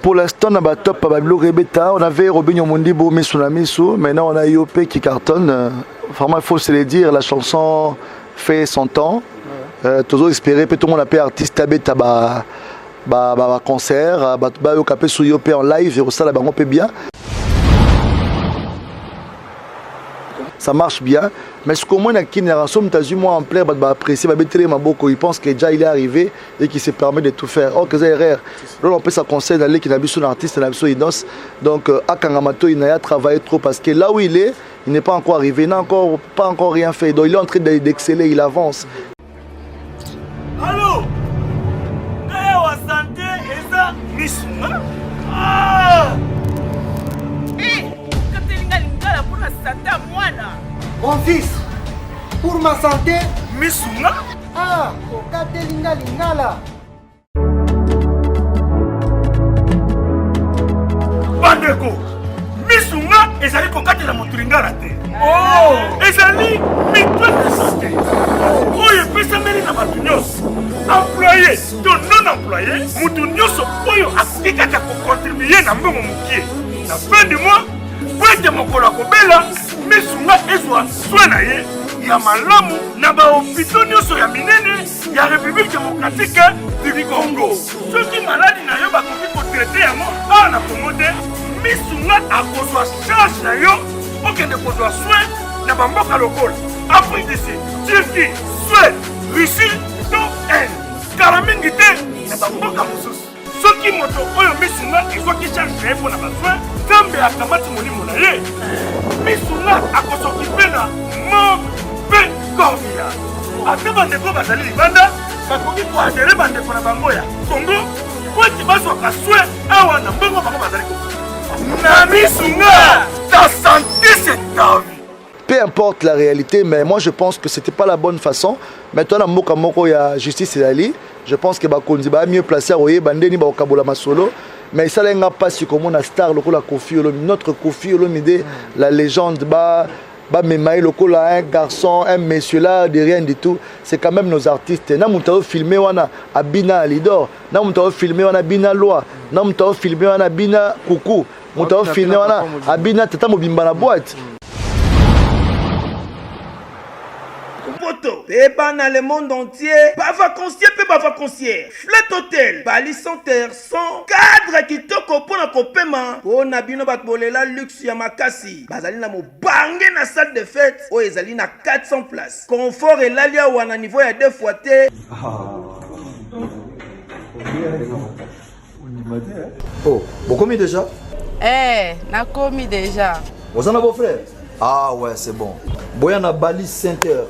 Pour l'instant, on a top on avait Robin Mondibo, maintenant on a IOP qui cartonne. Vraiment, il faut se le dire, la chanson fait son temps. Toujours espérer, tout le monde a pu artiste concert, sur IOP en live, et ça, on peut bien. Ça marche bien, mais ce qu'on a qui n'est moi en plein, apprécier, il pense que déjà il est arrivé et qu'il se permet de tout faire. Oh, que c'est rare. Là, on peut ça conseiller d'aller qu'il a vu son artiste, il a vu son inos. Donc, à Kangamato, il n'a travaillé trop parce que là où il n'est pas encore arrivé, il n'a pas encore rien fait. Donc, il est en train d'exceller, il avance. Allô? Santé, et ça, Missouma? Ah! Mon fils, pour ma santé, Missouma? ah, okate linga lingala. Bandeko, Missouma, ezali kokate la moturingala te. Oh! Ezali mito de santé. Oye, pesa meli na batu nyonso. Employé, to non employé, mutu nyonso oyo akikaka ko contribuer na mbongo mukie. Na fin du mois, kwete mokolo akobela, Missouma ezwa soin na ye ya malamu na bahopitau nyonso ya minene ya République démocratique du Congo. Soki maladi na yo bakoki kotraite yango awa na Congo te, Missouma akozwa charge na yo okende kozwa soin na bamboka lokola Afrique du Sud, Turquie, Suède, Russie to Inde. Kala mingi te na bamboka mosusu. Soki moto oyo Missouma ezwaki charge na ye mpo na basoin, Nzambe akamati molimo na ye, Missouma akosokipe na mabe Gambia. Ate bandeko bazali libanda, bakoki koadere bandeko na bango ya Congo, po ete bazwaka soin awa na mbongo bango bazali kokufa. Na Missouma, ta santé c'est ta vie. Peu importe la réalité, mais moi je pense que c'était pas la bonne façon. Maintenant, dans Moka Moko, il y a justice et Ali. Je pense que Bakondi va mieux placer à Oye Bandeni Baokabola Masolo. Mais ça n'a pas si comme on a star, la Kofi, notre Kofi, la légende, Memaï, un garçon, un monsieur là, de rien du tout. C'est quand même nos artistes. Nous avons filmé Abina Alidor, nous avons filmé Abina Loi, nous avons filmé Abina Koukou, nous avons filmé Abina Tata Mobimba la boîte. Péba dans le monde entier, pas vacancier, pas vacancier. Flat Hotel, Bali Center, 100 cadre qui toko pona kopema. Pona bino batbolela luxe ya makasi. Bazali na mo bangé na salle de fête. O ezali na 400 places. Confort et l'alia ou à niveau ya 2 fois té. Oh, vous commis déjà? Na commis déjà. Vous en avez vos frères? Ah ouais, c'est bon. Boyana Bali Center.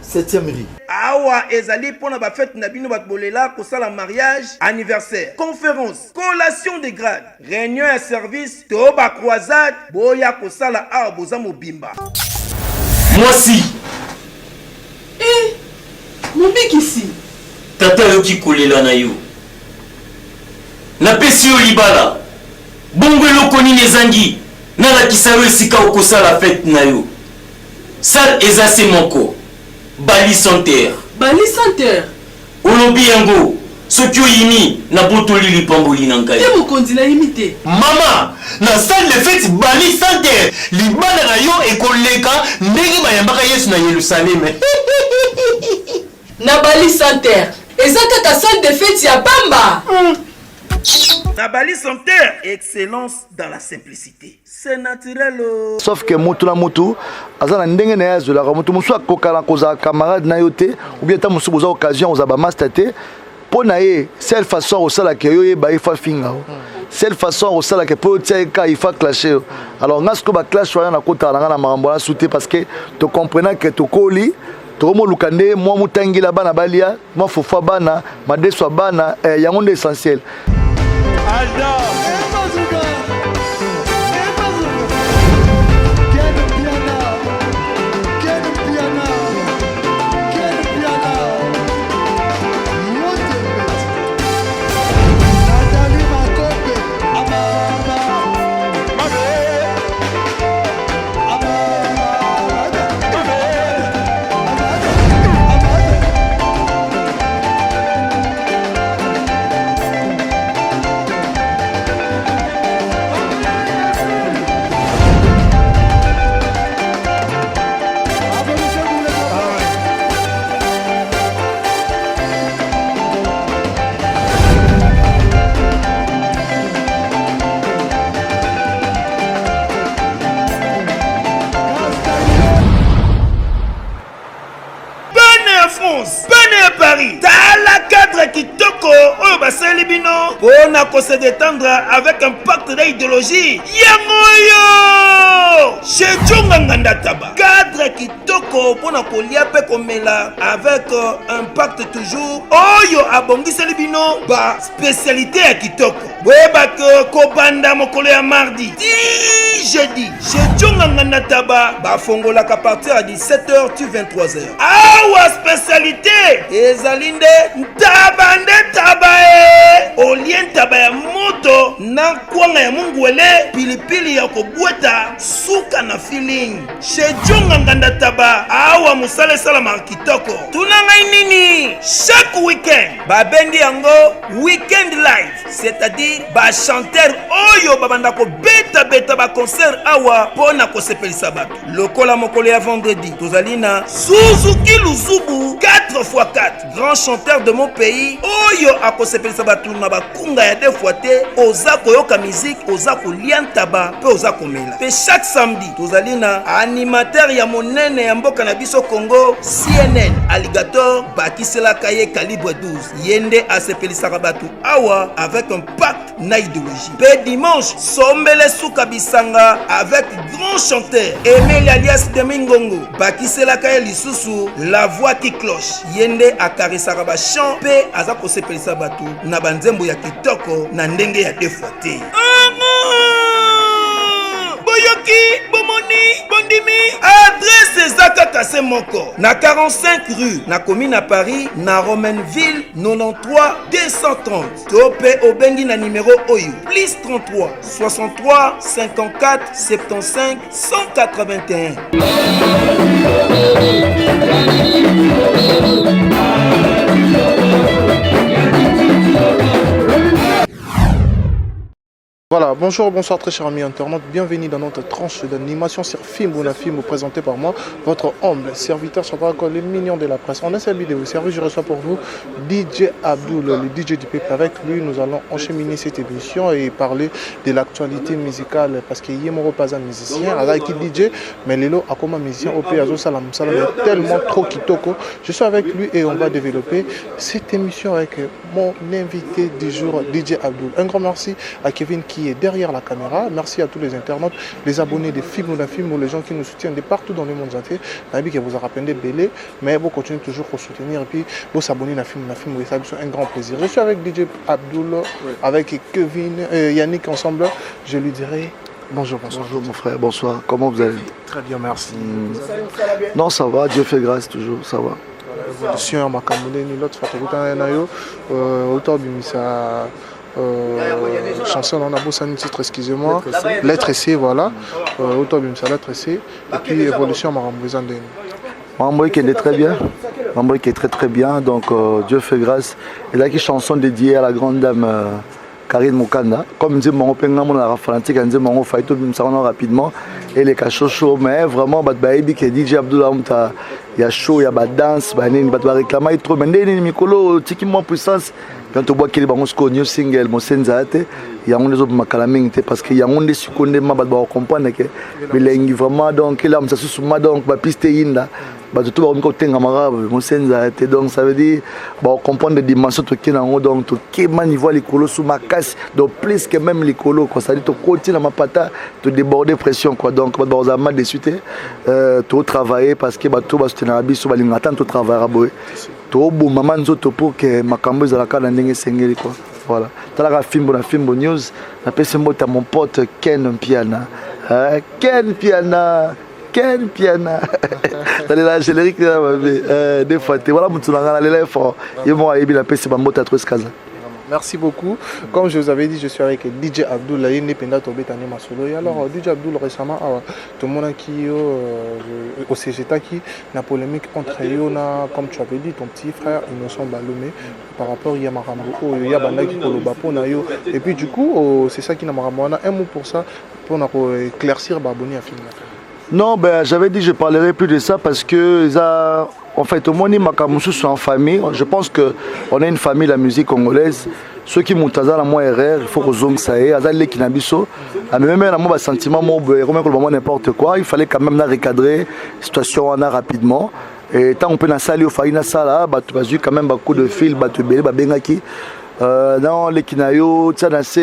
7e rue. Awa ezali pona ba fête na bino batbolela ko sala mariage, anniversaire, conférence, collation de grade, réunion et service, to ba croisade, boya ko sala awa boza mobimba. Moi si. Mobiki ici. Tata yoki kolela na yo. Na pesi yo libala. Bongo eloko nini ezangi. Na lakisa yo esika okosala fête na yo. Sal ezase moko. Bali Center. Bali Center. Olobi yango. Soki oyini na botoli lipamboli na ngai. Te mokonzi na imité. Mama, na salle de fête Bali Center. Libana na yo ekoleka ndenge bayambaka Yesu na Yerusalem. Na Bali Center. Eza kaka salle de fête ya Bamba. Na Bali Center, excellence dans la simplicité. C'est naturel. Sauf que mutu na mutu, azana ndenge na yazo la mutu musu akokala koza camarade na yote, ou bien ta musu boza occasion oza ba master po na ye, seule façon au sala ke yo ye ba ifa finga. Seule façon au sala ke po tia ka ifa clasher. Alors ngasko ba clash wana na kota na marambo na souté parce que tu comprenant que to koli Tomo lukande moi mutangila bana balia, moi fofa bana, madeswa bana, yango nde essentiel. se détendre avec un pacte d'idéologie. Yangoyo chez Djonganganda Taba. Cadre kitoko pona kolia pe komela avec un pacte toujours. Oyo abongisa libino ba spécialité ya kitoko. Weba que kobanda mokolo ya mardi. Jeudi chez Djonganganda Taba ba fongola ka partir à 17h tu 23h. Awa spécialité ezalinde ntabande tabae olien taba ya moto na kwanga ya mungwele pilipili ya kobweta suka na feeling chez Djonganganda Taba awa musale salama kitoko tunanga nini chaque week-end babengi yango weekend live, c'est-à-dire ba chanteur oyo babanda ko beta ba concert awa pona ko sepelisa bato lokola mokolo ya vendredi tozalina Suzuki Luzubu 4x4 grand chanteur de mon pays oyo akosepelisa bato na bakunga ya deux fois te oza koyoka musique oza kolia ntaba pe oza komela pe chaque samedi tozalina animateur ya monene ya mboka na biso Congo CNN Alligator bakiselaka ye calibre 12 yende asepelisaka bato awa avec un pacte na idéologie pe dimanche sombele suka bisanga avec grand chanteur Emile alias Demingongo bakiselaka ye lisusu la voix qui cloche yende akarisaka ba chant pe aza kosepelisa bato na banzembo ya kitoko na ndenge ya deux fois te. Boyoki bomoni bondimi adresse ezaka kase moko na 45 rue na commune à Paris na Romainville 93 230 tope obengi na numéro oyo plus 33 63 54 75 181. Voilà, bonjour, bonsoir très chers amis internautes, bienvenue dans notre tranche d'animation sur Film ou Film présenté par moi, votre humble serviteur Chaparako, les millions de la presse. En un seul vidéo service, je reçois pour vous DJ Abdul, le DJ du peuple. Avec lui, nous allons enchaîner cette émission et parler de l'actualité musicale parce qu'il y a mon pas un musicien, avec qui DJ, mais Lelo a comme un musicien au Péazo Salam Salam, tellement trop kitoko. Je suis avec lui et on va développer cette émission avec mon invité du jour, DJ Abdul. Un grand merci à Kevin qui est derrière la caméra. Merci à tous les internautes, les abonnés des films ou d'un film ou les gens qui nous soutiennent de partout dans le monde entier. Nabi qui vous a rappelé belé, mais vous continuez toujours à soutenir et puis vous s'abonner à film, ça c'est un grand plaisir. Je suis avec DJ Abdul, avec Kevin, Yannick ensemble. Je lui dirai bonjour, bonsoir. Bonjour mon frère, bonsoir. Comment vous allez? Très bien, merci. Non, ça va, Dieu fait grâce toujours, ça va. Évolution, ma camouflée, ni l'autre, autant bimisa. Chanson on a bossé un titre, excusez-moi, lettre C, voilà, autobim ça lettre C, et puis évolution Marambouizan de Maramboui qui est très bien, Maramboui qui est très bien, donc Dieu fait grâce. Et là qui chanson dédiée à la grande dame Karine Moukanda, comme dit mon opéra mon arafalantique, on dit mon faito bim ça rapidement et les cachos chaud, mais vraiment baby qui est DJ Abdul il y a chaud, il y a bad dance, il va réclamer trop, mais n'est Mikolo tiki moins puissance. Quand on voit qu'il y a un new single, mon senzate, il y a un des autres makalaming parce qu'il y a un des secondes ma ba comprendre que bilengi vraiment donc là ça sous ma donc ba piste inda ba tout ba ko tenga marabe mon senzate donc ça veut dire ba comprendre des dimensions to qui nango donc to qui niveau les colos sous ma casse donc plus que même les colos quoi ça dit to continuer ma pata to déborder pression quoi donc ba ba ma de suite to travailler parce que ba to ba soutenir biso ba lingata to travailler boy to bo maman nzoto pour que makambo za la kana ndenge sengeli quoi. Voilà. Talaka film news. Appelle ce mot à mon pote Ken Piana. Ken Piana. Allez la générique des fois. Voilà mon tour dans les fort. Et moi et bien appelle ce mot à trois cases. Merci beaucoup. Comme je vous avais dit, je suis avec DJ Abdul, indépendant au Bétani Masolo. Et alors, DJ Abdul, récemment, tout le monde qui au CGTA qui n'a polémique entre eux, comme tu avais dit, ton petit frère Innocent Balomé, par rapport à Yamarambo, il y a Bandaki Kolobapo, et puis du coup, c'est ça qui n'a pas un mot pour ça, pour éclaircir Baboni à film. Non, ben j'avais dit je parlerai plus de ça parce que ça, en fait, au moins Makamoussou sont en famille. Je pense qu'on a une famille la musique congolaise. Ceux qui montent à la moi erreur, il faut que zong ça ait, à les kinabiso. À même là moi sentiment moi n'importe quoi. Il fallait quand même la recadrer la situation on a rapidement. Et tant on peut dans salle au faïna sala, bah tu as vu quand même beaucoup de fils, bah tu belé, bah bengaki. dans les Kinayo,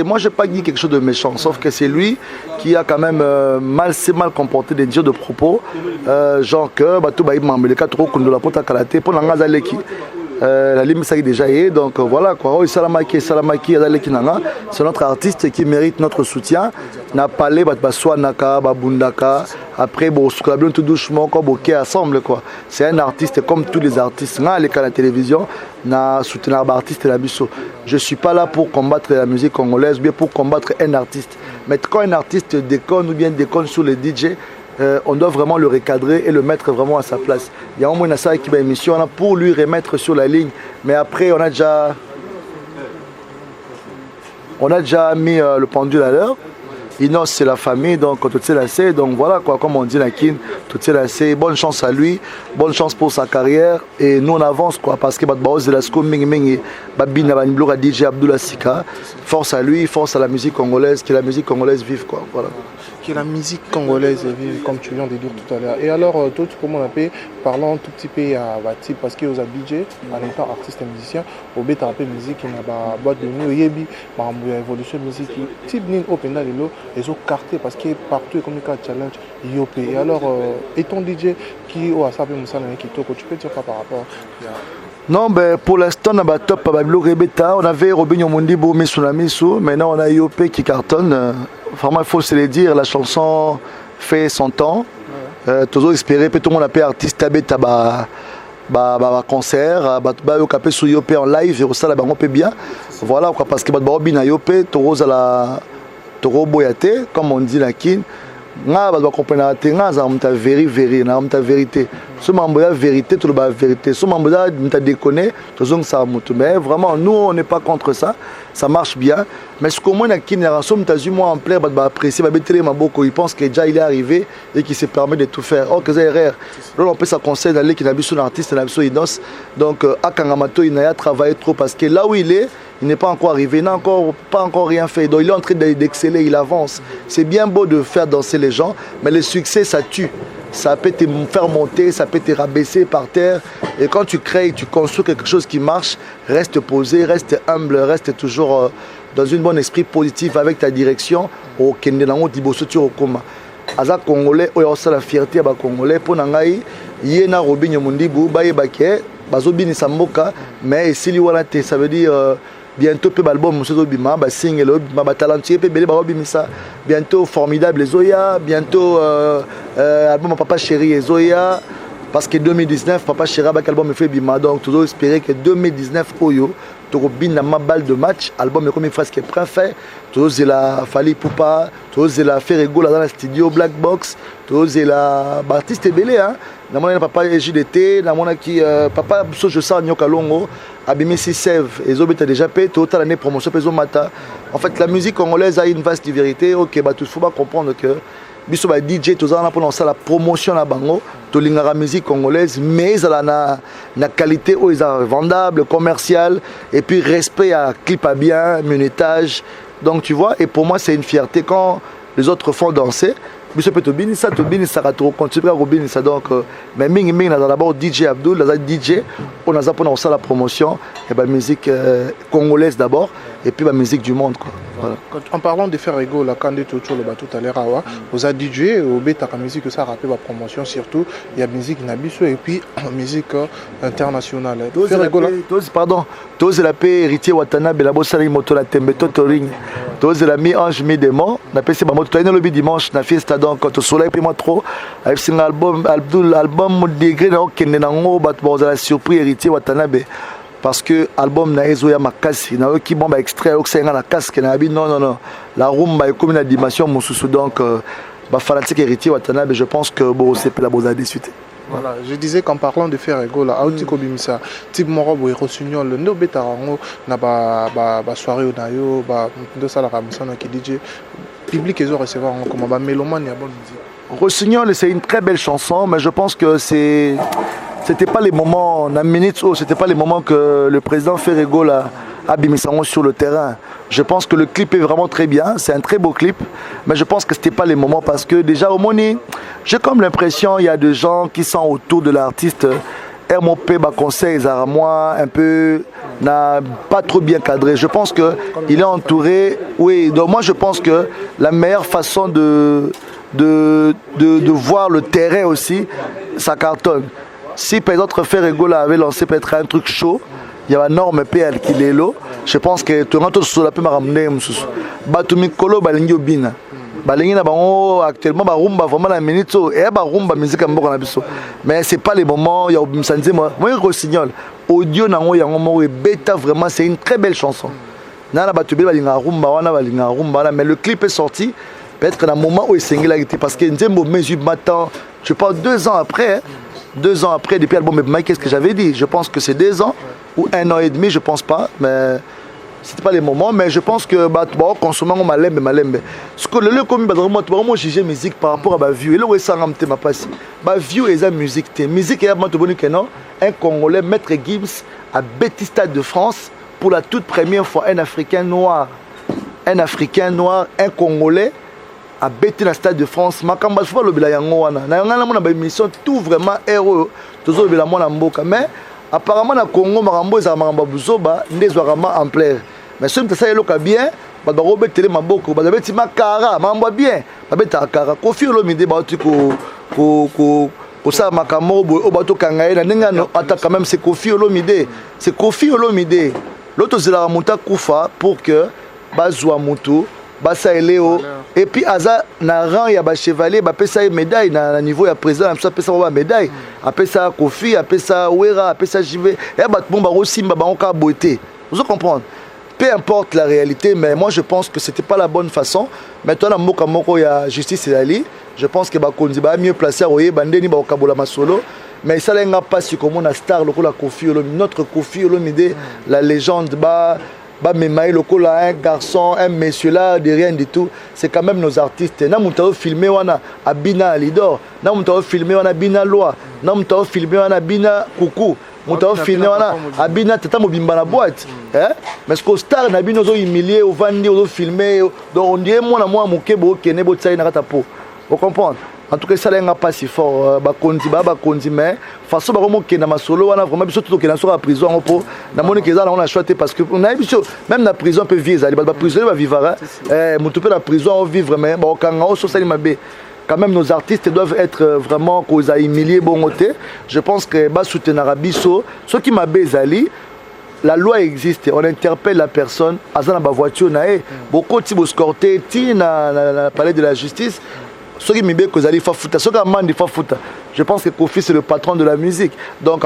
moi je n'ai pas dit quelque chose de méchant, sauf que c'est lui qui a quand même s'est mal comporté des dires de propos, genre que tout le monde a trop de la porte à karaté pour l'angaz leki. La limite ça déjà est, donc voilà quoi. Salamaki c'est notre artiste qui mérite notre soutien. N'a parlé Baswanaka, Babundaka, après Bosukabion tout doucement comme Boké ensemble quoi. C'est un artiste comme tous les artistes. N'a les à la télévision, n'a soutenu l'artiste et la bisso. Je suis pas là pour combattre la musique congolaise, bien pour combattre un artiste. Mais quand un artiste déconne ou bien déconne sur les DJ, on doit vraiment le recadrer et le mettre vraiment à sa place. Il y a au moins ça qui va émission pour lui remettre sur la ligne. Mais après, on a déjà mis le pendule à l'heure. Inos, c'est la famille, donc tout c'est lassé. Donc voilà, quoi, comme on dit, Nakin, tout c'est lassé. Bonne chance à lui, bonne chance pour sa carrière. Et nous, on avance, quoi, parce que DJ Abdoulaye Sika, force à lui, force à la musique congolaise, que la musique congolaise vive, quoi. Voilà. Que la musique congolaise vive, comme tu viens de dire tout à l'heure. Et alors, toi, comment on appelle, parlons un tout petit peu à Vati, parce que aux DJ, en étant artiste et musicien, au bêta un peu musique, il y a une boîte de nuit, il y a une évolution musique, type nin open là, ils ont carté parce que partout, comme il y a un challenge, et alors, et ton DJ qui a sa Moussa qui peux dire quoi par rapport à... Non, ben, pour l'instant, on a top on avait Robinho Mondibo, Missunamisu, maintenant on a IOP qui cartonne. Vraiment, il faut se le dire, la chanson fait son temps. Toujours espérer, tout le monde appelle artiste concert, capé sur IOP en live, et ça, on peut bien. Voilà, parce que Robin IOP, Toro Boyate, comme on dit, la kin. Nga ba comprendre te nga za mta vérité so mambo ya vérité to ba vérité so mambo ya mta déconner to zong sa mutu mais vraiment nous on n'est pas contre ça, ça marche bien, mais ce comment na kinera so mta zu moi en plein ba apprécier ba betele maboko, il pense que déjà il est arrivé et qu'il se permet de tout faire. Oh que ça erreur là on peut ça conseil d'aller qui n'a vu son artiste na biso Inos, donc akangamato il n'a travaillé trop parce que là où il n'est pas encore arrivé, il n'a pas encore rien fait. Donc il est en train d'exceller, il avance. C'est bien beau de faire danser les gens, mais le succès, ça tue. Ça peut te faire monter, ça peut te rabaisser par terre. Et quand tu crées, tu construis quelque chose qui marche, reste posé, reste humble, reste toujours dans un bon esprit positif avec ta direction. Au Kendenango Diboso Turokoma. Aza Congolais, il y a la fierté à Congolais. Pour Nangaï, il y a Robinho Mondibo, Baye Baké, Bazobini Samboka, mais Sili Walate, ça veut dire. Bientôt peu album monsieur Obima ba single ba talentueux peu belé ba obimisa bientôt formidable Zoya bientôt album Papa Chéri Zoya parce que 2019 Papa Chéri ba album fait bima, donc toujours espérer que 2019 oyo to bina ma balle de match album comme une phrase qui est préfet toujours c'est la Fali Poupa toujours c'est la faire rigolo dans le studio Black Box toujours c'est la artiste belé hein na mona papa JDT na mona qui papa so je sens nyoka longo abimisi sève et zobeta déjà payé toute l'année promotion peso mata. En fait la musique congolaise a une vaste diversité. OK bah tout faut pas comprendre que biso ba DJ tous en pour lancer la promotion na bango to lingara musique congolaise mais ça na qualité où ils sont vendables, commercial et puis respect à clip à bien, minutage. Donc tu vois, et pour moi c'est une fierté quand les autres font danser. Biso peut tobini ça ratro continuer à robini ça, donc mais mingi d'abord DJ Abdul la DJ on a ça pour lancer la promotion et bah musique congolaise d'abord et puis la musique du monde quoi. Voilà. En parlant de faire ego la quand tout à l'heure aux DJ au bêta la musique que ça rappelle la promotion surtout il y a musique nabiso et puis musique internationale. Faire ego là pardon tous la paix héritier Watanabe la bossa la moto la tembe totoring tous la mi ange mi démon na PC ba moto le dimanche na fiesta donc quand au soleil puis moi trop avec son album album degré na okende na ngo bat ba la surprise héritier Watanabe. Parce que l'album na Ezoya Makasi, na qui bon ba extrait au senga na casque na bi non la rumba est comme une dimension mususu, donc ba fanatique héritier Watanabe, je pense que bon c'est pas la bonne discuter. Voilà, je disais qu'en parlant de faire ego là, autiko bimisa, type morobo et rosignol, le no betarango na ba soirée au nayo, ba de ça la ramsana qui DJ public ils ont recevoir comme ba mélomane ya bonne musique. Rossignol, c'est une très belle chanson, mais je pense que c'était pas les moments, c'était pas les moments que le président Ferrego a Bimisango sur le terrain. Je pense que le clip est vraiment très bien, c'est un très beau clip, mais je pense que c'était pas les moments parce que déjà au Moni, j'ai comme l'impression il y a des gens qui sont autour de l'artiste RMOP, conseil à moi un peu n'a pas trop bien cadré. Je pense qu'il est entouré. Oui, donc moi je pense que la meilleure façon de voir le terrain aussi, ça cartonne. Si par exemple Ferrego avait lancé peut-être un truc chaud, il y a une norme PL qui est là. Je pense que tout le monde sur la peut m'amener. Batumi Kolo balingi obina. Balingi na bango actuellement barumba vraiment la minute et barumba musique mboko na biso. Mais c'est pas les moments il y a obimsanze moi ko signal audio nango yango mo beta vraiment c'est une très belle chanson. Na batubi balinga rumba wana balinga rumba mais le clip est sorti peut-être dans un moment où il s'engage parce que Nzembo mesure maintenant je pense 2 ans après. 2 ans après, depuis l'album Mike, qu'est-ce que j'avais dit? Je pense que c'est 2 ans ou 1 an et demi, je pense pas, mais c'était pas les moments. Mais je pense que consommer on malembe. Ce que le comme vraiment juger musique par rapport à ma view. Et là où ça ramte ma passe. Ma view est la musique. Musique est vraiment bonne que non. Un Congolais, Maître Gims, à Betty Stade de France pour la toute première fois un Africain noir, un Congolais. À Bété dans le Stade de France, Makamba souvent le bila yango wana. Na ngana mona ba émission tout vraiment héros. Toujours le bila mona mboka mais apparemment na Congo makambo za makambo buzoba ndezo vraiment ampleur. Mais ce que ça yeloka bien, ba ba robetele maboko, ba beti makara, mambo bien. Ba beta kara. Kofi Olomide ba oti ko ça makambo o bato kangaye na ndenge no ata quand même c'est Kofi Olomide. C'est Kofi Olomide. L'autre zela monta kufa pour que bazwa mutu Bassa Eléo et puis Aza na rang ya ba chevalier ba pesa médaille na niveau ya président ça pesa ba médaille après ça Kofi après ça Wera après ça JV et ba bomba Rosimba ba on ka beauté vous comprenez peu importe la réalité mais moi je pense que c'était pas la bonne façon maintenant na moka moko ya justice ezali je pense que ba konzi ba mieux placé à oyer bandeni ba okabola masolo mais ça n'a pas si comme on a star le Kofi Olomide notre Kofi Olomide la légende mais un garçon, un monsieur là, de rien du tout, c'est quand même nos artistes. Nous avons filmé Abina Alidor, nous avons filmé Abina Loi, nous avons filmé Abina Coucou, nous avons filmé Abina Tata Mobimba la boîte. Mais ce que star n'a pas humilié, au vandi, au filmé, donc on dirait moi, Mokebo, qui est né, vous comprenez? En tout cas, ça n'est pas si fort. Bakondi, mais façon vraiment que dans ma solo, on a vraiment besoin de que dans la prison, on a choisi parce que on a besoin même la prison peut vivre. La prison va vivre. La prison on vivre mais bon quand on social quand même nos artistes doivent être vraiment cause à humilier bon côté. Je pense que bas soutenir Abisso, ceux qui m'a bezali. La loi existe, on interpelle la personne, à la voiture, beaucoup de escortés, na palais de la justice. Je pense que Kofi c'est le patron de la musique. Donc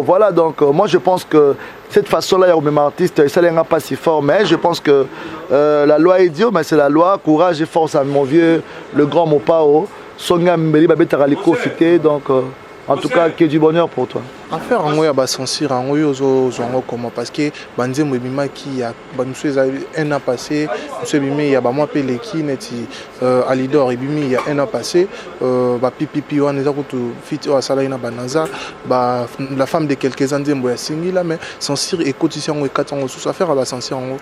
voilà, donc moi je pense que cette façon-là, il y a même artiste, ça n'est pas si fort, mais je pense que la loi est Dieu, mais c'est la loi, courage et force à mon vieux, le grand Mopao, Songa Mbeli Babetaraliko Fité, donc en tout cas, que du bonheur pour toi. Affaire en Oya Basansir, en Oyo comment parce que Banze Mobima qui a un an passé, M. Bimé, il y a moi appelé qui net Alidor et Bimi il y a un an passé, Pipi on est à fit au Salaina Banaza, la femme de quelques années Mboya Singi là, mais Sansir et quotidien et 4 ans sous affaire à Basansir en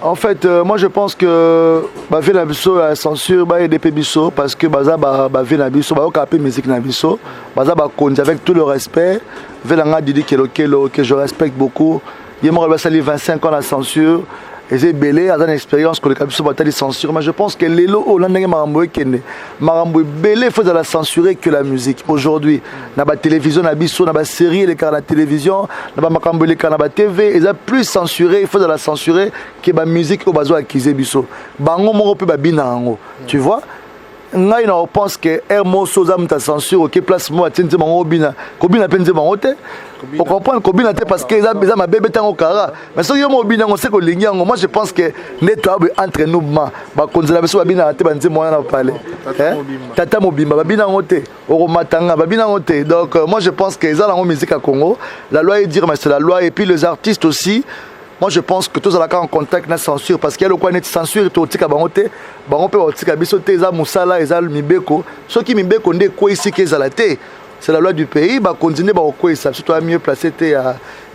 En fait, moi je pense que Vena Bisso a censure et des Bisso parce que Baza Vena Bisso, Kapé musique Nabisso, Baza Bakonzi avec tout le respect. Velanga Didi Kelo que je respecte beaucoup. Il m'a sali 25 ans la censure. Et j'ai belé à une expérience que le Kabiso bataille censure. Mais je pense que l'élo au lendemain Maramboué Kene. Maramboué belé il faut la censurer que la musique. Aujourd'hui, dans la télévision, dans la dans la série, les cas de la télévision, dans la Makambo, les cas de la TV, ils ont plus censuré, il faut la censurer que la musique au besoin acquise biso. Bango mo pe babina ngo. Tu vois? On pense que Hermo Sosa m'a censure qui place moi tiens mon obina kobina penze mon hôtel on comprend kobina parce que ça ma bébé tango kara mais so yo mo obina on sait que linyango moi je pense que netwa entre nous ba konzela beso babina te banze moi na parler tata mobimba babina ngote oro matanga babina ngote donc moi je pense que ça la musique à Congo la loi est dire mais c'est la loi et puis les artistes aussi. Moi je pense que tous à la en contact avec la censure parce qu'il y a le coin de censure tout tika bangote bango pe otika biso te za musala eza mibeko ceux qui mibeko ndé quoi ici que za la té c'est la loi du pays. Bah continuer bah quoi ça surtout à mieux placer il y a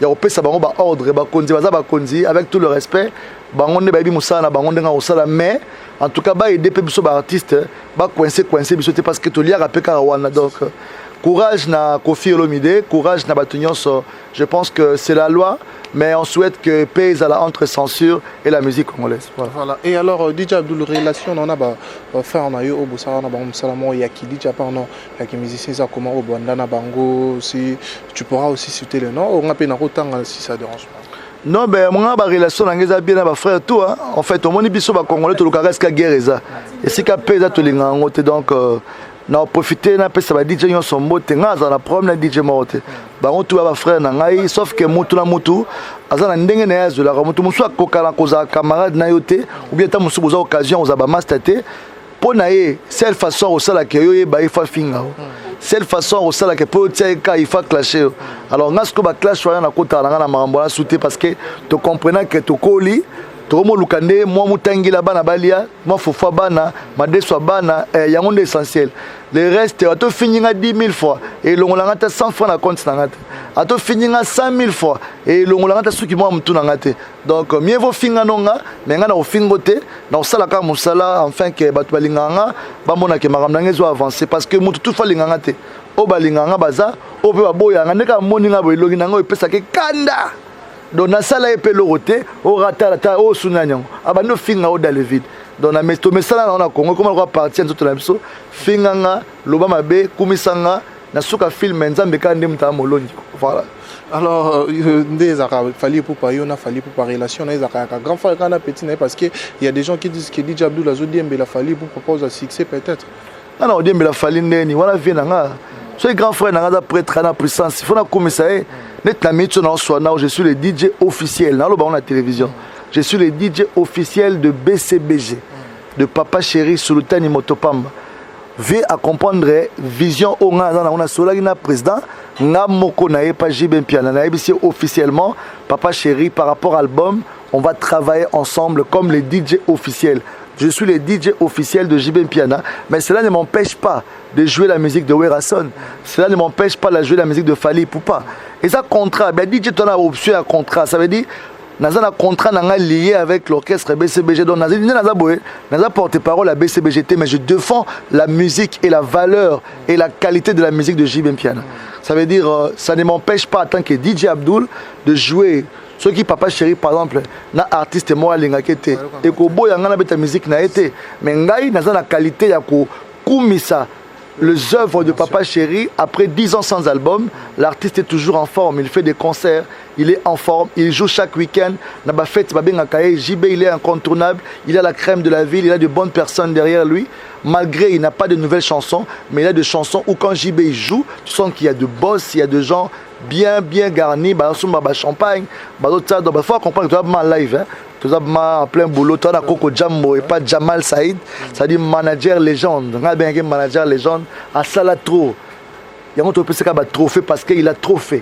au ça bah ordre bah continuer avec tout le respect bah on est baby musala bah on est au sala mais en tout cas bah aider biso bah artiste bah coincer biso parce que tout lié à peka wana donc courage na Kofi Olomide, courage na Batunios. Je pense que c'est la loi, mais on souhaite que pèse à la entre censure et la musique congolaise. Voilà. Et alors, DJ Abdoul, relation, on a fait on a eu au Boussara, on a Salamo, Yaki, DJ pardon, Yaki musicien, ça comment au Bandana Bango, si tu pourras aussi citer le nom, on a peine à autant si ça dérange pas. Non, ben moi, ma relation avec les bien avec frère tout. En fait, au moins, biso ba Congolais, tout le cas reste guerre ça. Et si ka pèse à tout les donc. Na profiter na pesa ba DJ son mote ngaza na problème na DJ mote ba on tout ba frère na ngai sauf que mutu na mutu azana ndenge na yazo la mutu musu akokala koza camarade na yote ou bien ta musu boza occasion oza ba master pona ye seule façon au sala que yo ba ifa finga seule façon au sala que peut tia ka ifa clasher alors ngasko ba clash wana na kota na mambo na souté parce que tu comprenant que to koli Tomo Lukande, moi Mutangila Bana Balia, moi Fofa Bana, Madeswa Bana, yango essentiel. Le reste, à tout finir à 10 000 fois, et l'on l'a 100 fois dans le compte. À tout finir à 100 000 fois, et l'on l'a ceux qui m'ont tout n'angate. Donc, mieux vaut finir nonga, mais on a au fin côté, dans Salaka Moussala, enfin que Batbalinganga, Bamona que Maramdange soit avancé, parce que Moutou tout fait l'ingangate. Obalinganga Baza, Obeaboya, Nanga Moninga Boyloginango, et Pesake Kanda. Donc na sala epelo roté au ratata au sunanyo abano finga au dans le vide donc na mesto mesala na Congo comment on va partir tout la biso finga nga loba mabe kumisanga na suka film nzambe ka ndem ta moloni voilà. Alors des fallait pour pas on a fallu pour pas relation na ezaka grand frère kana petit parce que il y a des gens qui disent que DJ Abdoul Azodiembe la fallu pour proposer un succès peut-être. Ah non Diembe la fallu ndeni wana vient nga ce grand frère na prêtre na puissance il faut na komisa je suis le DJ officiel dans la télévision. Je suis le DJ officiel de BCBG, de Papa Chéri Sultani Motopamba. Veuillez à comprendre vision on a solagina président nga moko na pas JB Piana na officiellement Papa Chéri par rapport à l'album, on va travailler ensemble comme les DJ officiels. Je suis le DJ officiel de JB Piana, mais cela ne m'empêche pas de jouer la musique de Werason. Cela ne m'empêche pas de jouer la musique de Fally Ipupa. Et ça contrat, ben DJ tu as option à contrat, ça veut dire un contrat lié avec l'orchestre BCBG. Donc naza porte-parole à BCBGT, mais je défends la musique et la valeur et la qualité de la musique de JB Piana. Ça veut dire ça ne m'empêche pas en tant que DJ Abdoul de jouer. Ceux qui Papa Chéri par exemple na artiste moi lingakete et ko boya ngana beta musique na été mais ngai naza la qualité ya ko kumisa les œuvres de Papa Chéri après 10 ans sans album, l'artiste est toujours en forme, il fait des concerts, il est en forme, il joue chaque week-end. Naba fête JB il est incontournable, il a la crème de la ville, il a de bonnes personnes derrière lui. Malgré il n'a pas de nouvelles chansons, mais il a des chansons où quand JB joue, tu sens qu'il y a de boss, il y a de gens bien garnis, champagne, il faut comprendre que tu as mal live. Tu as en plein boulot, tu as Coco Jambo et pas Jamal Saïd, c'est-à-dire manager légende. On a bien un manager légende à Salatro. Il y a un trophée parce qu'il a trop fait.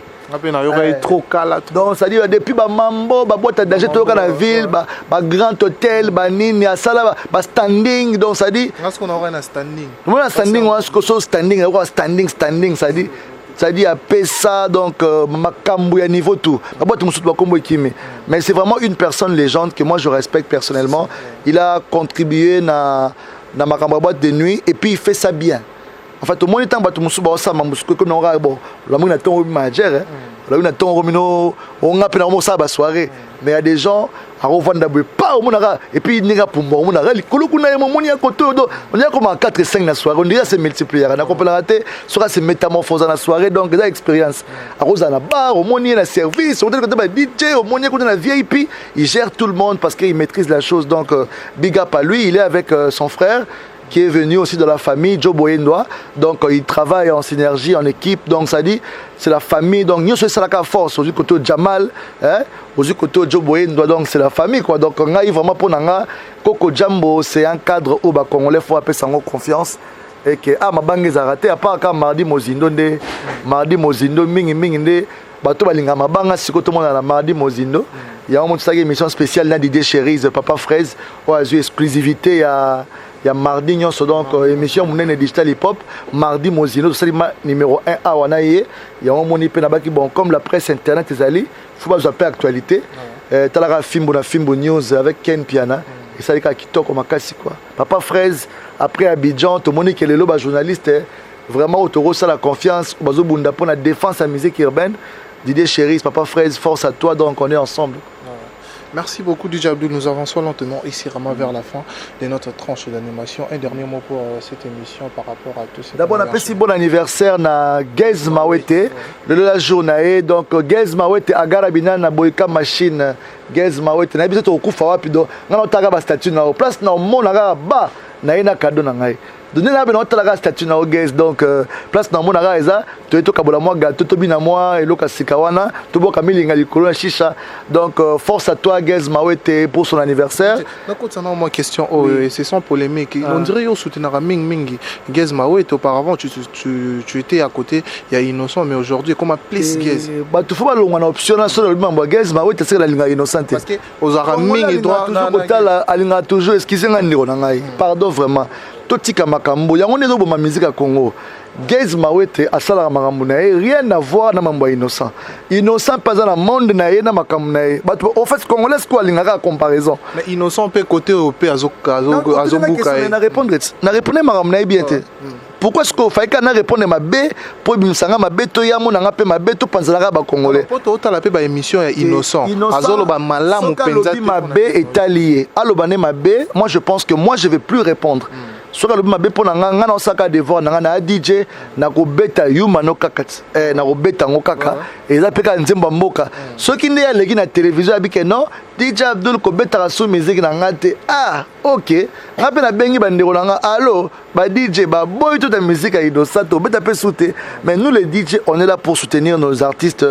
Donc, c'est-à-dire depuis Mambo, boîte d'âge, tu dans la ville, grand hôtel, nini, standing. Donc, c'est-à-dire. Qu'est-ce qu'on aura un standing? Moi, standing, on a standing, c'est-à-dire. C'est-à-dire à ça donc Makambu à niveau tout. Mais c'est vraiment une personne légende que moi je respecte personnellement. Il a contribué dans ma boîte de nuit et puis il fait ça bien. En fait, au moins, il y a des gens qui ont manager. On a soirée. Mais il y a des gens et puis il n'y a pas de on a comme 4 et 5 dans la soirée. On dirait que c'est multiplié. On a compris sur ces métamorphoses dans la soirée. Donc, des expériences. À la bar, au moins, il y a un service. On a DJ, au moins, il y a un VIP. Il gère tout le monde parce qu'il maîtrise la chose. Donc, big up à lui. Il est avec son frère, qui est venu aussi de la famille, Joe Boyendoa. Donc, il travaille en synergie, en équipe. Donc, ça dit, c'est la famille. Donc, nous sommes la force. Au côté Jamal, au côté Joe Boyendoa. Donc, c'est la famille, quoi. Donc, on a vraiment pour Nanga, Coco Jambo, c'est un cadre où les Congolais faut appeler ça confiance. Et que, ma banque est arrêtée. À part quand mardi Mozindo, mingi, bato balinga mabanga siko tout le monde à la mardi Mozindo. Il y a une émission spéciale dans DJ Chéri, Papa Fraise, où a eu exclusivité à il y a mardi nyonso donc émission monene digital hip hop mardi mozino salima numéro 1 a wanaye il y a un moni pe na baki bon comme la presse internet ezali faut pas zapper actualité talaka fimbo na fimbo news avec Ken Piana et ça ka kitoko makasi quoi Papa Fraise après Abidjan to moni que lelo ba journaliste vraiment autoro ça la confiance bazo bunda pour la défense à musique urbaine Didier Chéris Papa Fraise force à toi donc on est ensemble. Merci beaucoup DJ Abdul, nous avançons lentement ici vraiment vers la fin de notre tranche d'animation. Un dernier mot pour cette émission par rapport à tous ces... D'abord on appelle si bon anniversaire na Gez Mawete, le journée donc Gez Mawete agarabina na boyka machine Gez Mawete na biso to kufa wapi do ngana otaka ba statue na place na monaka ba na ina cadeau na ngai. Donner la bonne la statue na Gez donc place na monaka eza to to kabola moi gâteau to bina moi et loka sikawana to boka milinga likolo na shisha donc force à toi Gez Mawete pour son anniversaire. Donc concernant moi question c'est sans polémique on dirait au soutenir mingi Gez Mawete auparavant tu étais à côté il y a Innocent mais aujourd'hui comment plus Gez bah tu faut pas longa option na sur le membre Gez Mawete c'est la linga Innocent parce que aux aramingi doit toujours alinga toujours excusez ngandiro na ngai pardon vraiment totika makambo yango ndezo boma musique ya Congo Gez Mawete asala makambo na rien à voir na mambo Innocent Innocent pas dans le monde na ye na makambo na ye but en fait congolais quoi linga comparaison mais Innocent peut côté au pe azobuka na répondre makambo na bien te pourquoi est-ce que faut que na répondre ma bé pour bimsanga ma bé to yamo na pe ma bé to panzala ba congolais pour to la pe ba émission ya Innocent azolo ba malamu penza ma bé est allié alobane ma bé moi je pense que moi je vais plus répondre soka lobi mabe pona nga na osaka devoir na na DJ na ko beta yuma no kaka na ko beta ngo kaka eza peka nzemba mboka soki nde ya legi na télévision abike non DJ Abdul ko beta so musique na ngate OK ngape na bengi bandeko na nga allo ba DJ ba boy toute la musique à Innocent to beta pe souté mais nous les DJ on est là pour soutenir nos artistes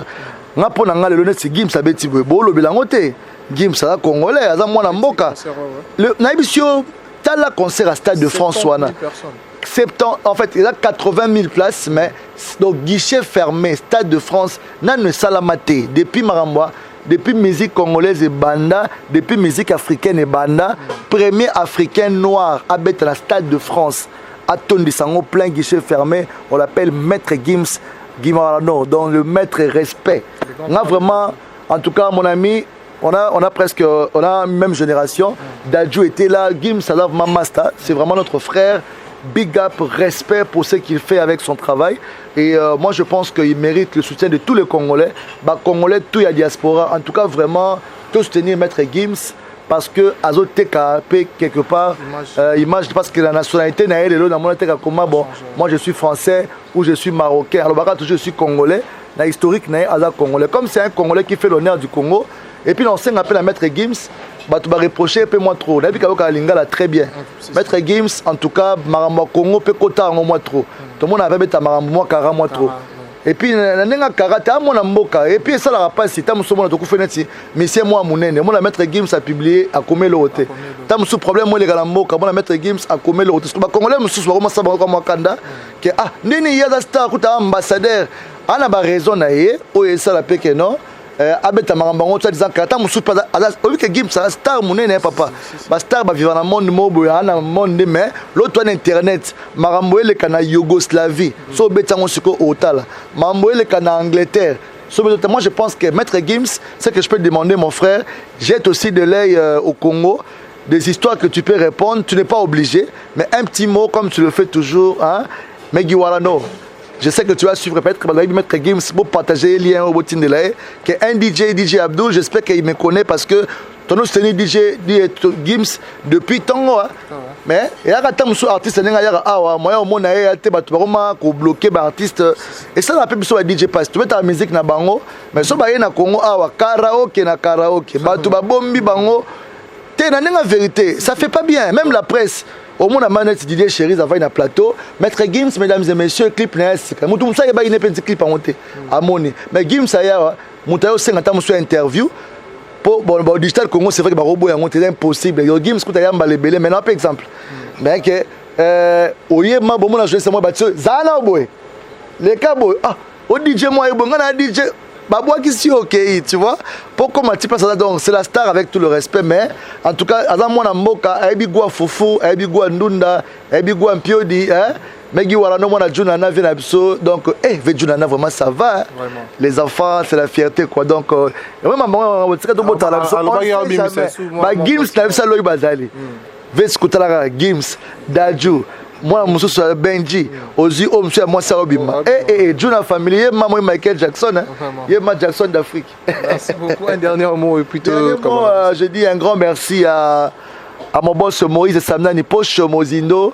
nga pona nga le net Gims abeti bo lo bilango te Gims la congolais aza mwana mboka le na bisio la concert à Stade de France en fait il y a 80 000 places mais donc guichet fermé Stade de France n'a ne salamate depuis Maramba depuis musique congolaise et banda depuis musique africaine et banda premier africain noir à bête la Stade de France à Tondisango plein guichet fermé on l'appelle Maître Gims Guimarano dans le maître respect on a vraiment en tout cas mon ami on a même génération. Dadju était là, Gims Salav Mamasta, c'est vraiment notre frère. Big up, respect pour ce qu'il fait avec son travail. Et moi je pense qu'il mérite le soutien de tous les Congolais. Congolais, tout y a diaspora. En tout cas, vraiment, tout soutenir Maître Gims parce que Azote KP quelque part, image parce que la nationalité n'a bon, moi je suis français ou je suis marocain. Alors je suis congolais. La historique n'est pas congolais. Comme c'est un Congolais qui fait l'honneur du Congo. Et puis l'ancien appelle à Maître Gims, tu vas reprocher un peu moins trop. Depuis que très bien. Maître Gims, en tout cas, Maramba Congo peut côté en moins trop. Tout le monde avait mis Maramba moi car moins trop. Et puis n'enga karate à mon amboka. Et puis ça la pas si t'as muso mon to kufeneti. Mais c'est moi mon nene. Mon Maître Gims a publié à Komé l'autre. T'as muso problème moi les galamboka. Mon Maître Gims a Komé l'autre. Parce que Congolais muso soit comment ça va comme Wakanda. Que nene yada star kuta ambassadeur. Ana ba raison na ye. O ça la peke non. Abeta marambango tu disant que attends musu pas au que Gims ça star monene papa ba star ba vivre dans le monde mobo na monde mais l'autre internet marambo le kana Yougoslavie so betango siko otala marambo le kana Angleterre so moi je pense que Maître Gims c'est que je peux demander mon frère jette aussi de l'œil au Congo des histoires que tu peux répondre tu n'es pas obligé mais un petit mot comme tu le fais toujours hein Megiwarano. Je sais que tu vas suivre peut-être que Maître Gims pour partager les liens au bout de là. Que un DJ Abdul, j'espère qu'il me connaît parce que ton autre DJ Gims depuis tant mais il y a quand même artiste moi au monde a été bloqué par artiste et ça la peut sur DJ pass tu mets ta musique na bango mais so ba na Congo karaoke na karaoke ba tu ba bombi bango t'es na vérité ça fait pas bien même la presse. Au moins, on a Didier Chéris avant un plateau. Maître Gims, mesdames et messieurs, clip n'est pas. Moutou ça y a une petit clip à monter. À monter. Mais Gims ça y a. Moutayo 50 ans sur interview. Pour bon digital Congo c'est vrai que ba robot est monté impossible. Gims quand il y a balébélé maintenant par exemple. Mais que oye ma bon moi jouer c'est moi battu. Zana boy. Les cas boy. Au DJ moi bon on a DJ babwaki si ok, tu vois. Pourquoi ma type ça donc c'est la star avec tout le respect, mais en tout cas azam mona mboka aibi gwa fufu, aibi gwa ndunda, aibi gwa mpiodi, hein. Mais voilà non mona Juna na vient abso donc ve Juna na vraiment ça va. Hein? Vraiment. Les enfants c'est la fierté quoi. Donc même maman on tika to bota la ba Gims na ça loy bazali. Ve skutala Gims Daju moi mususu Benji ozi o monsieur moi ça obima Juna familier maman Michael Jackson hein Michael Jackson d'Afrique. Merci beaucoup. Un dernier mot et plutôt je dis un grand merci à mon boss Moïse Samnani Poche Mozindo.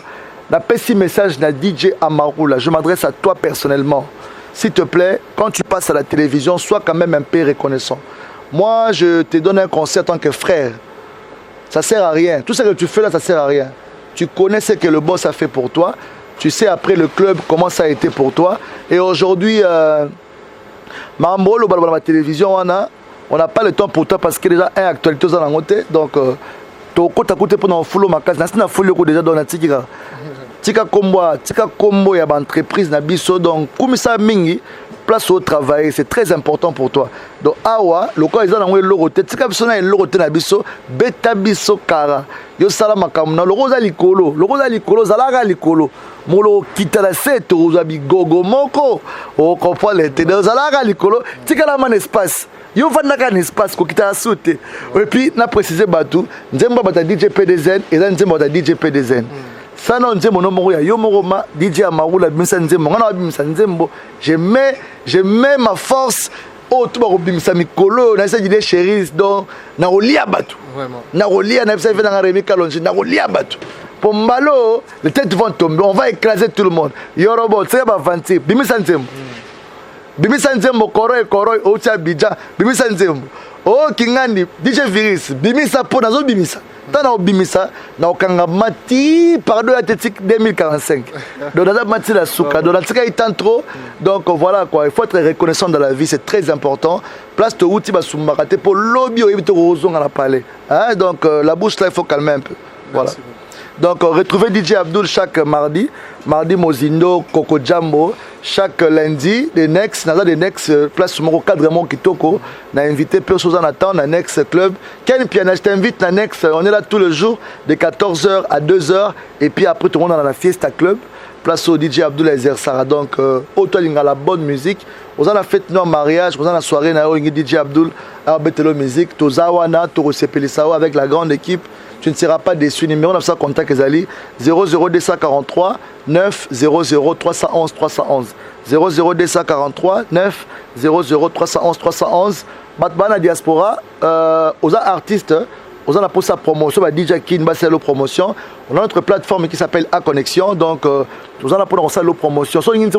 Un petit message na DJ Amaroula, je m'adresse à toi personnellement. S'il te plaît, quand tu passes à la télévision, sois quand même un peu reconnaissant. Moi, je te donne un conseil en tant que frère. Ça sert à rien. Tout ce que tu fais là, ça sert à rien. Tu connais ce que le boss a fait pour toi. Tu sais après le club comment ça a été pour toi. Et aujourd'hui, Mambo, la télévision, on n'a pas le temps pour toi parce que déjà, une actualité dans la montée. Donc, tu as côté pour nous follow ma case. Tu as follow déjà dans la tika. Tika combo ya ba entreprise na biso donc comme ça mingi place au travail c'est très important pour toi donc awa loko eza na ngwe lorote tika biso na lorote na biso beta biso kara yo sala makamuna loko za likolo zalaka likolo molo kitala seto za bigogo moko o comprendre te zalaka likolo tika la man espace yo vandaka un espace ko kitala soute et puis na préciser batu nzemba bata DJ PDZN et là nzemba bata DJ PDZN. Ça non nzembo no moko ya yo moroma DJ Amaroula bimisa nzembo ngana bimisa nzembo je mets ma force au to ba bimisa mikolo na sa dit chéris donc na olia batu vraiment na olia na bisa vena Rémi Kalonji na olia batu pour mbalo les têtes vont tomber on va écraser tout le monde yo robot c'est ba vanti bimisa nzembo koroi o tia bija bimisa nzembo oh kingandi DJ Virus bimisa po nazo bimisa tana obimisa na okanga mati pardon ya tetik 2045 donc dans mati la souka donc tika itan trop donc voilà quoi il faut être reconnaissant dans la vie c'est très important place to outi basumbarate pour lobby o ebito rozonga na palais hein donc la bouche là il faut calmer un peu voilà. Donc retrouvez DJ Abdul chaque mardi Mozindo Coco Jambo chaque lundi les Next place mon cadre mon kitoko na invité peu choses en attend na Next club quel pianiste t'invite na Next on est là tous les jours de 14h à 2h et puis après tout le monde dans la fiesta club place au DJ Abdul Ezer Sara donc auto linga la bonne musique on a la fête non mariage on a la soirée na DJ Abdul à Betelo musique tozawana to sepelisawa avec la grande équipe. Tu ne seras pas déçu. Numéro 900 contact Ezali 00243 900 311 311 00243 900 311 311. Batbana diaspora aux artistes aux a pour sa promotion DJ Kin Baselo promotion on a notre plateforme qui s'appelle A Connexion donc nous en a pour sa promotion so ngin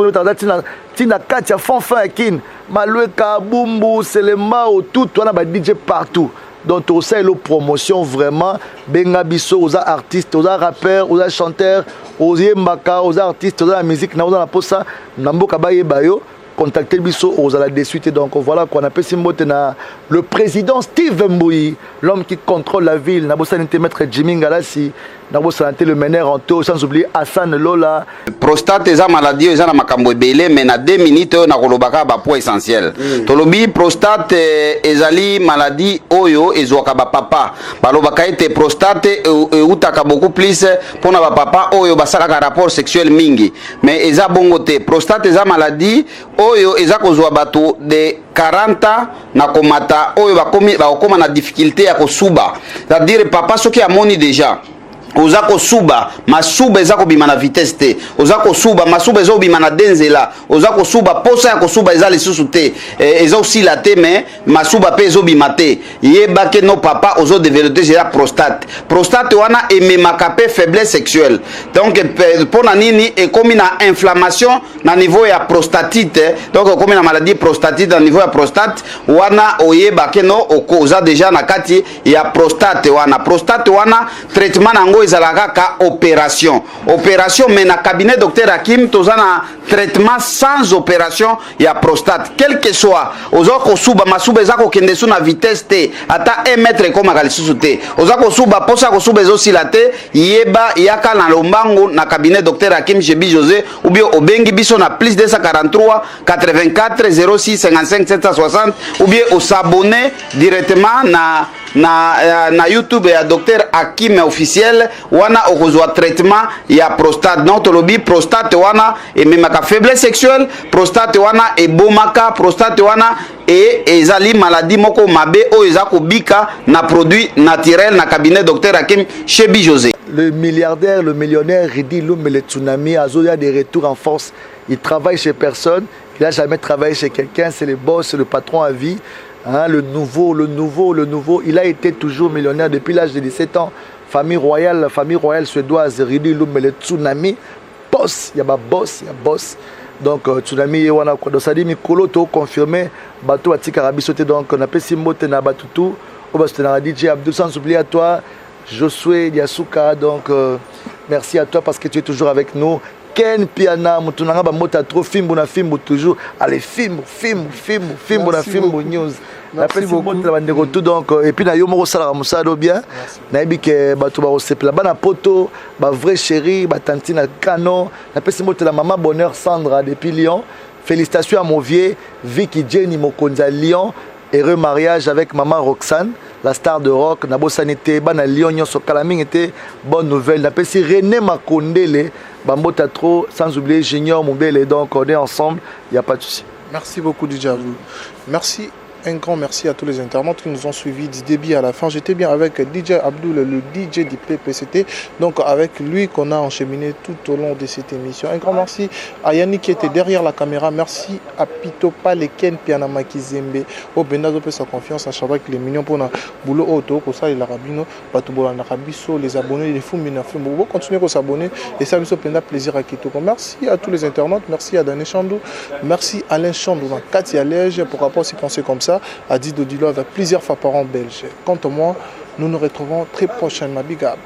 tina Katia Fanfan Kin Malueka Bumbu Selema tout on a ba DJ partout. Donc tout ça est la promotion vraiment benga biso aux artistes aux rappeurs aux chanteurs aux yembaka aux artistes aux la musique na la posa namboka baye bayo contacter biso aux la de suite donc voilà qu'on appelle simbote na le président Steve Mbouyi l'homme qui contrôle la ville na bossa maître Jimmy Ngalasi na bossa le meneur en tout sans oublier Hassan Lola prostate eza maladie eza na makambo ebele mais na 2 minutes na kolobaka ba point essentiel tolobi prostate ezali maladie oyo ezwaka ba papa balobaka ete prostate utaka beaucoup plus pona ba papa oyo basalaka rapport sexuel mingi mais eza bongo te prostate eza maladie oyo eza kozwa bato de 40 na komata oyo bakoma na difficulté ya kosuba c'est-à-dire papa soki amoni déjà oza kosuba masuba eza kobima na vitesse te oza kosuba masuba eza kobima na denzela oza kosuba posa ya kosuba eza lisusu te eza osila te mais masuba pe ezobima te yebake no papa ozo développer déjà prostate wana ememaka pe faiblesse sexuelle donc pona nini ekomi na inflammation na niveau ya prostatite donc ekomi na maladie prostatite na niveau ya prostate wana oyebake no oza déjà na kati ya prostate wana traitement nango ezalaka ka opération mais na cabinet docteur Hakim tozana traitement sans opération ya prostate quel que soit ozo ko suba masuba ezako kende su na vitesse te ata 1 mètre comme lisusu te ozako suba posa ko suba ezosila te yeba yaka na lombango na cabinet docteur Hakim Chebi José ou bien obengi biso na plus 243 84 06 55 760 ou bien au s'abonner directement na YouTube ya docteur Hakim officiel wana okozwa traitement ya prostate donc lobi prostate wana et même ka faiblesse sexuelle prostate wana et bomaka prostate wana et ezali maladie moko mabe o ezako bika na produit naturel na cabinet docteur Hakim Chebi José. Le milliardaire, le millionnaire Ridi Loum le tsunami Azoya des retours en force, il travaille chez personne, il n'a jamais travaillé chez quelqu'un, c'est le boss, c'est le patron à vie. Hein, le nouveau, il a été toujours millionnaire depuis l'âge de 17 ans. Famille royale suédoise, Ridi Loum le tsunami, boss, il y a boss. Donc tsunami wana ko do sadi mikolo to confirmé bateau atika rabi sauté donc on appelle Simbote na batutu au bateau na DJ Abdou sans oublier à toi Josué Diasuka donc merci à toi parce que tu es toujours avec nous. Ken Piana mutunanga ba mota trop film na film toujours allez film na film news. Merci beaucoup tout donc et puis na yo moko sala musado bien na ebike bato ba osepela bana poto ba vrai chéri ba tantine canon na pesi moto la maman bonheur Sandra depuis Lyon. Félicitations à mon vieux Vicky Jenny Mokonza Lyon. Heureux mariage avec maman Roxane, la star de rock. Nabo sanité, bana Lyon, nyoso kalaming était bonne nouvelle. N'a pas si René Makondele, Bambota trop, sans oublier Junior Moubele. Donc on est ensemble, il n'y a pas de souci. Merci beaucoup DJ Abdou. Merci. Un grand merci à tous les internautes qui nous ont suivis du début à la fin. J'étais bien avec DJ Abdou, le DJ du PPCT. Donc avec lui qu'on a encheminé tout au long de cette émission. Un grand merci à Yannick qui était derrière la caméra. Merci à Pito Paleken Pianama Kizembe. Au Benazo peut sa confiance à Chabak les millions pour un boulot auto. Comme ça, les Arabino, Batoubola Narabiso, les abonnés, les fous, vous continuez à s'abonner. Et ça me fait plaisir à Kitoko. Merci à tous les internautes. Merci à Dané Chandou. Merci à Alain Chandou, Katia Lège. Pourquoi pas aussi penser comme ça à Dido Dilo avec plusieurs fois par an belge. Quant à moi, nous nous retrouvons très prochainement. Big up.